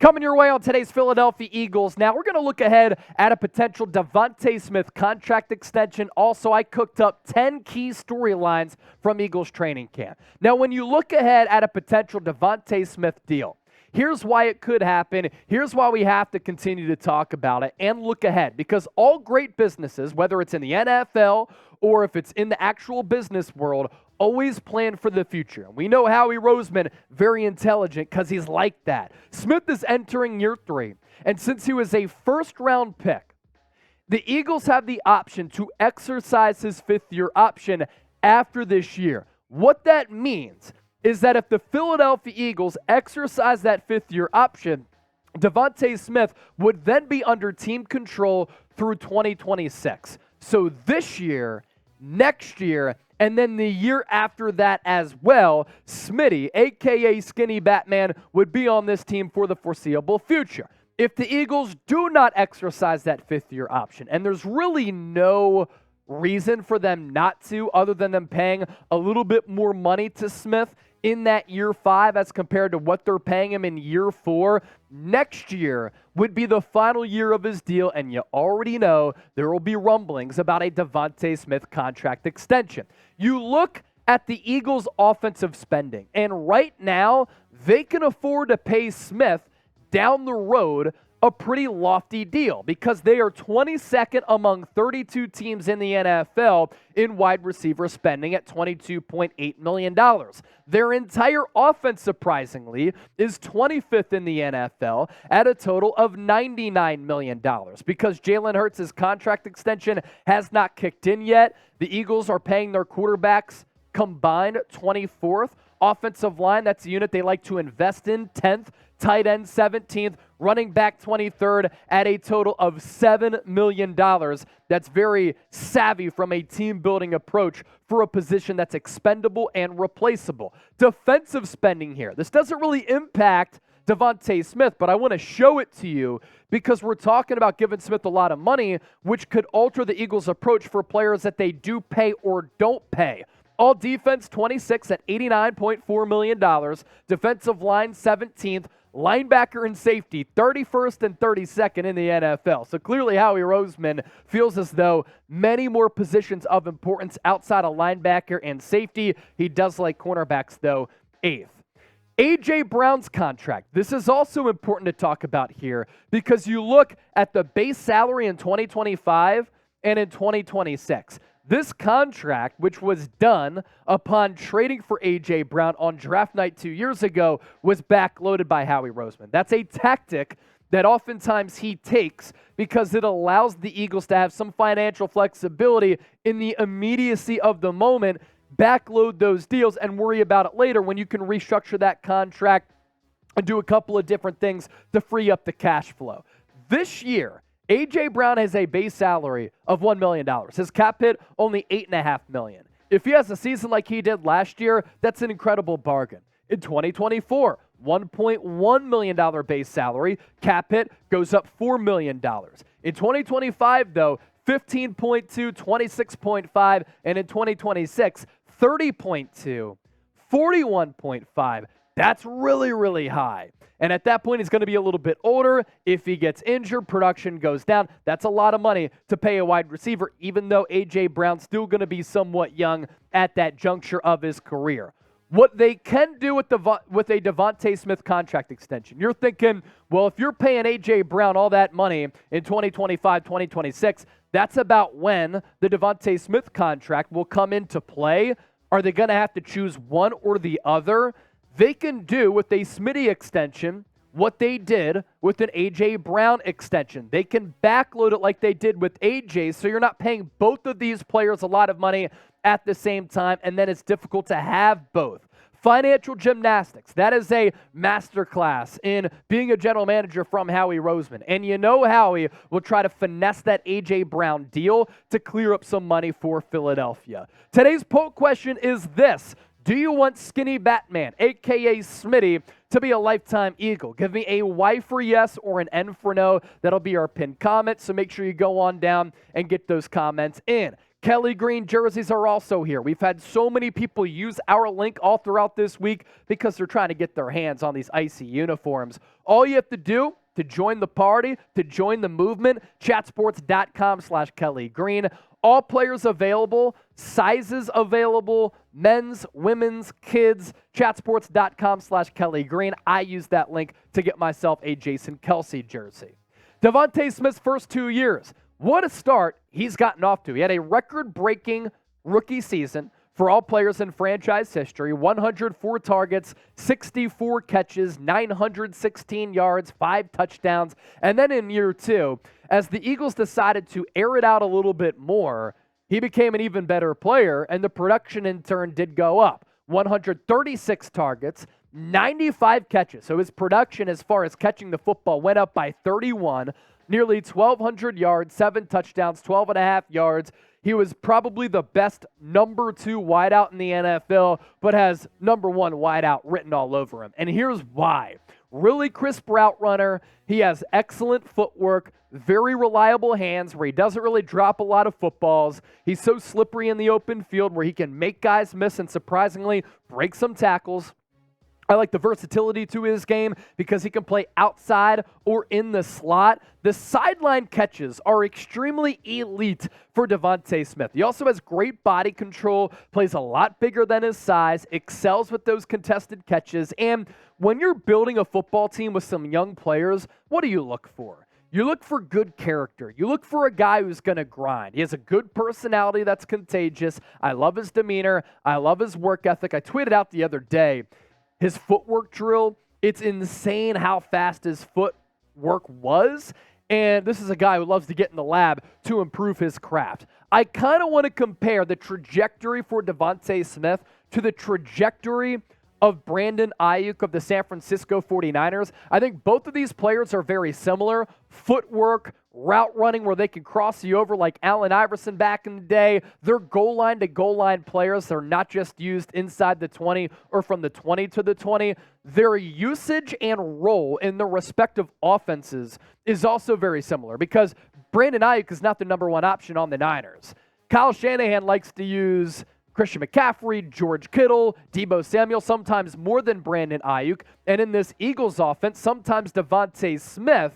Coming your way on today's Philadelphia Eagles. Now, we're going to look ahead at a potential DeVonta Smith contract extension. Also, I cooked up 10 key storylines from Eagles training camp. Now, when you look ahead at a potential DeVonta Smith deal, here's why it could happen. Here's why we have to continue to talk about it and look ahead. Because all great businesses, whether it's in the NFL or if it's in the actual business world, always plan for the future. We know Howie Roseman, very intelligent because he's like that. Smith is entering year 3, and since he was a first-round pick, the Eagles have the option to exercise his fifth-year option after this year. What that means is that if the Philadelphia Eagles exercise that fifth-year option, DeVonta Smith would then be under team control through 2026. So this year, next year, and then the year after that as well, Smitty, a.k.a. Skinny Batman, would be on this team for the foreseeable future. If the Eagles do not exercise that fifth-year option, and there's really no reason for them not to other than them paying a little bit more money to Smith in that year 5 as compared to what they're paying him in year 4, next year would be the final year of his deal, and you already know there will be rumblings about a DeVonta Smith contract extension. You look at the Eagles' offensive spending, and right now they can afford to pay Smith down the road a pretty lofty deal because they are 22nd among 32 teams in the NFL in wide receiver spending at $22.8 million. Their entire offense, surprisingly, is 25th in the NFL at a total of $99 million. Because Jalen Hurts' contract extension has not kicked in yet, the Eagles are paying their quarterbacks combined 24th. Offensive line, that's the unit they like to invest in, 10th. Tight end 17th, running back 23rd at a total of $7 million. That's very savvy from a team-building approach for a position that's expendable and replaceable. Defensive spending here. This doesn't really impact DeVonta Smith, but I want to show it to you because we're talking about giving Smith a lot of money, which could alter the Eagles' approach for players that they do pay or don't pay. All defense 26 at $89.4 million. Defensive line 17th. Linebacker and safety, 31st and 32nd in the NFL. So clearly Howie Roseman feels as though many more positions of importance outside of linebacker and safety. He does like cornerbacks, though, 8th. A.J. Brown's contract. This is also important to talk about here because you look at the base salary in 2025 and in 2026. This contract, which was done upon trading for A.J. Brown on draft night 2 years ago, was backloaded by Howie Roseman. That's a tactic that oftentimes he takes because it allows the Eagles to have some financial flexibility in the immediacy of the moment, backload those deals, and worry about it later when you can restructure that contract and do a couple of different things to free up the cash flow. This year, A.J. Brown has a base salary of $1 million. His cap hit, only $8.5 million. If he has a season like he did last year, that's an incredible bargain. In 2024, $1.1 million base salary. Cap hit goes up $4 million. In 2025, though, 15.2, 26.5, and in 2026, 30.2, 41.5. That's really, really high. And at that point, he's going to be a little bit older. If he gets injured, production goes down. That's a lot of money to pay a wide receiver, even though A.J. Brown's still going to be somewhat young at that juncture of his career. What they can do with a DeVonta Smith contract extension, you're thinking, well, if you're paying A.J. Brown all that money in 2025, 2026, that's about when the DeVonta Smith contract will come into play. Are they going to have to choose one or the other? They can do with a Smitty extension what they did with an A.J. Brown extension. They can backload it like they did with A.J., so you're not paying both of these players a lot of money at the same time, and then it's difficult to have both. Financial gymnastics. That is a masterclass in being a general manager from Howie Roseman. And you know Howie will try to finesse that A.J. Brown deal to clear up some money for Philadelphia. Today's poll question is this. Do you want Skinny Batman, a.k.a. Smitty, to be a lifetime Eagle? Give me a Y for yes or an N for no. That'll be our pinned comment, so make sure you go on down and get those comments in. Kelly Green jerseys are also here. We've had so many people use our link all throughout this week because they're trying to get their hands on these icy uniforms. All you have to do to join the party, to join the movement, chatsports.com/Kelly Green. All players available, sizes available, men's, women's, kids, chatsports.com/Kelly Green. I use that link to get myself a Jason Kelce jersey. DeVonta Smith's first 2 years. What a start he's gotten off to. He had a record-breaking rookie season for all players in franchise history. 104 targets, 64 catches, 916 yards, 5 touchdowns. And then in year 2, as the Eagles decided to air it out a little bit more, he became an even better player, and the production in turn did go up. 136 targets, 95 catches. So his production as far as catching the football went up by 31. Nearly 1,200 yards, 7 touchdowns, 12.5 yards. He was probably the best number 2 wideout in the NFL, but has number 1 wideout written all over him. And here's why. Really crisp route runner. He has excellent footwork, very reliable hands where he doesn't really drop a lot of footballs. He's so slippery in the open field where he can make guys miss and surprisingly break some tackles. I like the versatility to his game because he can play outside or in the slot. The sideline catches are extremely elite for DeVonta Smith. He also has great body control, plays a lot bigger than his size, excels with those contested catches. And when you're building a football team with some young players, what do you look for? You look for good character. You look for a guy who's going to grind. He has a good personality that's contagious. I love his demeanor. I love his work ethic. I tweeted out the other day, his footwork drill, it's insane how fast his footwork was. And this is a guy who loves to get in the lab to improve his craft. I kind of want to compare the trajectory for DeVonta Smith to the trajectory of Brandon Ayuk of the San Francisco 49ers. I think both of these players are very similar. Footwork, route running where they can cross you over like Allen Iverson back in the day. They're goal line to goal line players. They're not just used inside the 20 or from the 20 to the 20. Their usage and role in their respective offenses is also very similar because Brandon Ayuk is not the number 1 option on the Niners. Kyle Shanahan likes to use Christian McCaffrey, George Kittle, Deebo Samuel, sometimes more than Brandon Ayuk. And in this Eagles offense, sometimes DeVonta Smith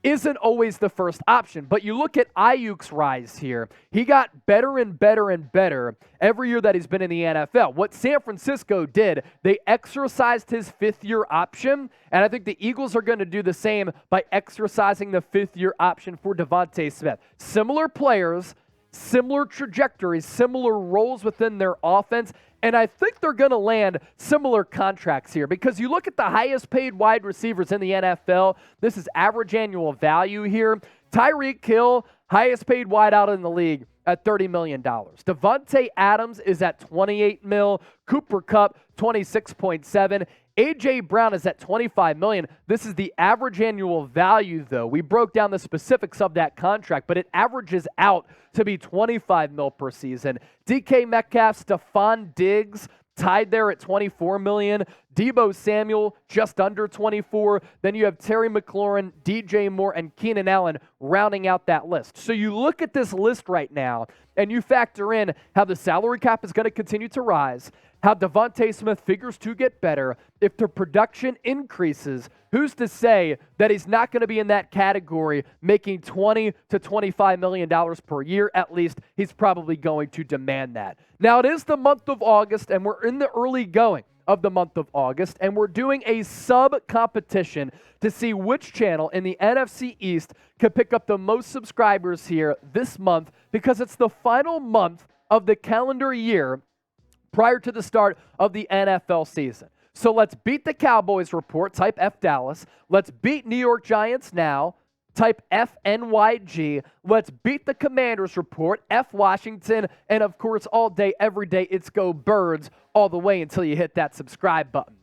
isn't always the first option. But you look at Ayuk's rise here. He got better and better and better every year that he's been in the NFL. What San Francisco did, they exercised his 5th-year option, and I think the Eagles are going to do the same by exercising the 5th-year option for DeVonta Smith. Similar players, similar trajectories, similar roles within their offense, and I think they're going to land similar contracts here because you look at the highest paid wide receivers in the NFL. This is average annual value here. Tyreek Hill, highest paid wideout in the league at $30 million. Devontae Adams is at $28 million. Cooper Kupp, $26.7. A.J. Brown is at $25 million. This is the average annual value, though. We broke down the specifics of that contract, but it averages out to be $25 million per season. DK Metcalf, Stephon Diggs, tied there at $24 million. Deebo Samuel, just under 24. Then you have Terry McLaurin, DJ Moore, and Keenan Allen rounding out that list. So you look at this list right now, and you factor in how the salary cap is going to continue to rise, how DeVonta Smith figures to get better. If the production increases, who's to say that he's not going to be in that category making $20 to $25 million per year? At least he's probably going to demand that. Now, it is the month of August, and we're in the early going of the month of August, and we're doing a sub-competition to see which channel in the NFC East can pick up the most subscribers here this month because it's the final month of the calendar year prior to the start of the NFL season. So let's beat the Cowboys report, type F Dallas. Let's beat New York Giants now, type FNYG. Let's beat the Commanders report, F Washington. And of course, all day, every day, it's go Birds all the way until you hit that subscribe button.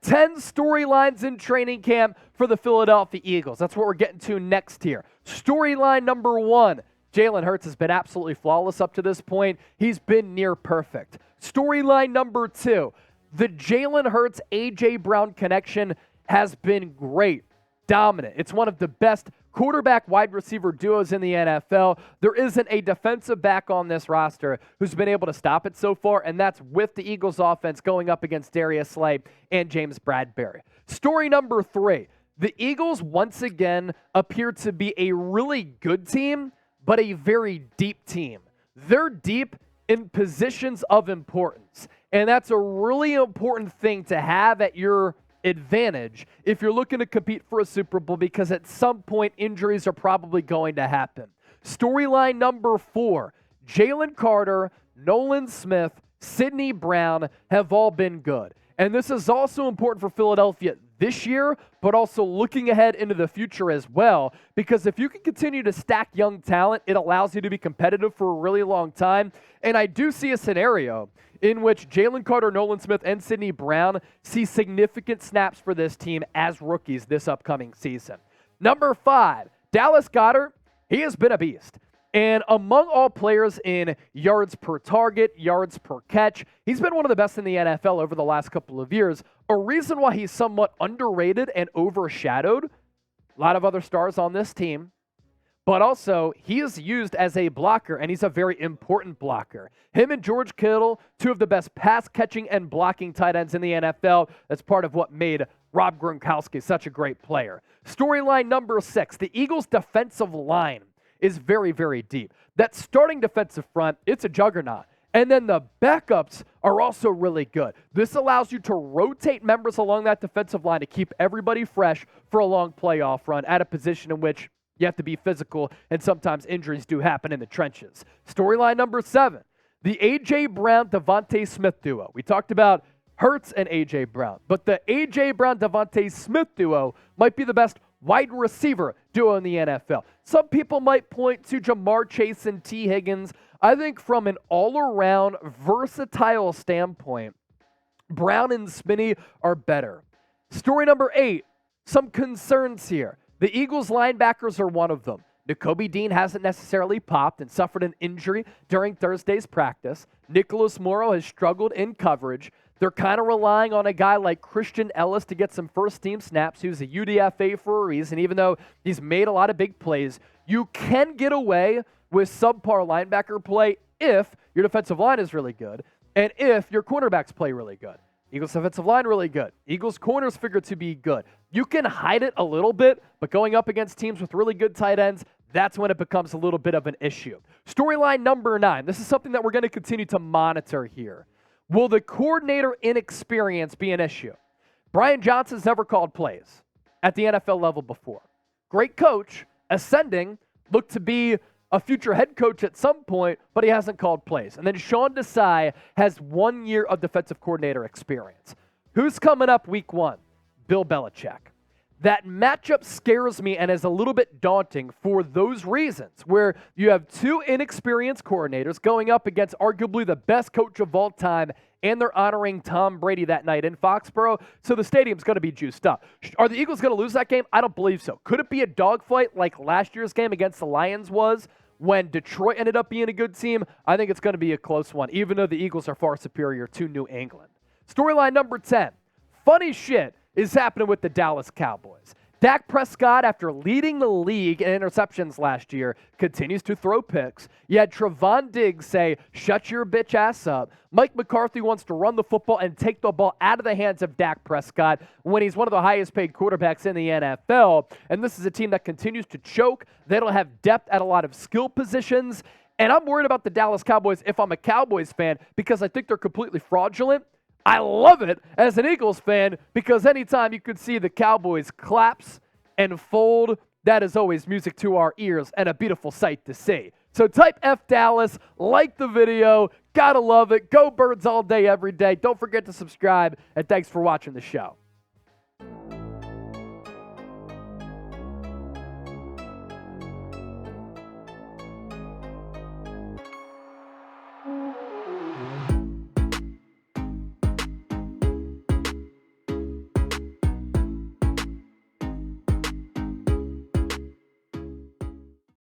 10 storylines in training camp for the Philadelphia Eagles. That's what we're getting to next here. Storyline number 1. Jalen Hurts has been absolutely flawless up to this point. He's been near perfect. Storyline number 2. The Jalen Hurts-A.J. Brown connection has been great, dominant. It's one of the best quarterback wide receiver duos in the NFL. There isn't a defensive back on this roster who's been able to stop it so far, and that's with the Eagles offense going up against Darius Slay and James Bradberry. Story number 3. The Eagles once again appear to be a really good team, but a very deep team. They're deep in positions of importance, and that's a really important thing to have at your advantage if you're looking to compete for a Super Bowl, because at some point injuries are probably going to happen. Storyline number 4, Jalen Carter, Nolan Smith, Sidney Brown have all been good. And this is also important for Philadelphia this year, but also looking ahead into the future as well, because if you can continue to stack young talent, it allows you to be competitive for a really long time. And I do see a scenario in which Jalen Carter, Nolan Smith, and Sidney Brown see significant snaps for this team as rookies this upcoming season. Number 5, Dallas Goedert. He has been a beast. And among all players in yards per target, yards per catch, he's been one of the best in the NFL over the last couple of years. A reason why he's somewhat underrated and overshadowed. A lot of other stars on this team. But also, he is used as a blocker, and he's a very important blocker. Him and George Kittle, 2 of the best pass-catching and blocking tight ends in the NFL. That's part of what made Rob Gronkowski such a great player. Storyline number 6, the Eagles' defensive line is very, very deep. That starting defensive front, it's a juggernaut. And then the backups are also really good. This allows you to rotate members along that defensive line to keep everybody fresh for a long playoff run at a position in which you have to be physical, and sometimes injuries do happen in the trenches. Storyline number 7, the A.J. Brown, DeVonta Smith duo. We talked about Hurts and A.J. Brown, but the A.J. Brown, DeVonta Smith duo might be the best wide receiver duo in the NFL. Some people might point to Jamar Chase and T. Higgins. I think from an all-around versatile standpoint, Brown and Spinney are better. Story number 8, some concerns here. The Eagles linebackers are one of them. Nakobe Dean hasn't necessarily popped and suffered an injury during Thursday's practice. Nicholas Morrow has struggled in coverage. They're kind of relying on a guy like Christian Ellis to get some first-team snaps, who's a UDFA for a reason. Even though he's made a lot of big plays, you can get away with subpar linebacker play if your defensive line is really good and if your cornerbacks play really good. Eagles defensive line really good. Eagles corners figure to be good. You can hide it a little bit, but going up against teams with really good tight ends, that's when it becomes a little bit of an issue. Storyline number 9. This is something that we're going to continue to monitor here. Will the coordinator inexperience be an issue? Brian Johnson's never called plays at the NFL level before. Great coach, ascending, looked to be a future head coach at some point, but he hasn't called plays. And then Sean Desai has 1 year of defensive coordinator experience. Who's coming up week 1? Bill Belichick. That matchup scares me and is a little bit daunting for those reasons, where you have 2 inexperienced coordinators going up against arguably the best coach of all time, and they're honoring Tom Brady that night in Foxborough, so the stadium's going to be juiced up. Are the Eagles going to lose that game? I don't believe so. Could it be a dogfight like last year's game against the Lions was, when Detroit ended up being a good team? I think it's going to be a close one, even though the Eagles are far superior to New England. Storyline number 10. Funny shit is happening with the Dallas Cowboys. Dak Prescott, after leading the league in interceptions last year, continues to throw picks. You had Trevon Diggs say, "Shut your bitch ass up." Mike McCarthy wants to run the football and take the ball out of the hands of Dak Prescott when he's one of the highest paid quarterbacks in the NFL. And this is a team that continues to choke. They don't have depth at a lot of skill positions. And I'm worried about the Dallas Cowboys if I'm a Cowboys fan, because I think they're completely fraudulent. I love it as an Eagles fan, because anytime you could see the Cowboys collapse and fold, that is always music to our ears and a beautiful sight to see. So type F Dallas, like the video, gotta love it. Go Birds all day, every day. Don't forget to subscribe, and thanks for watching the show.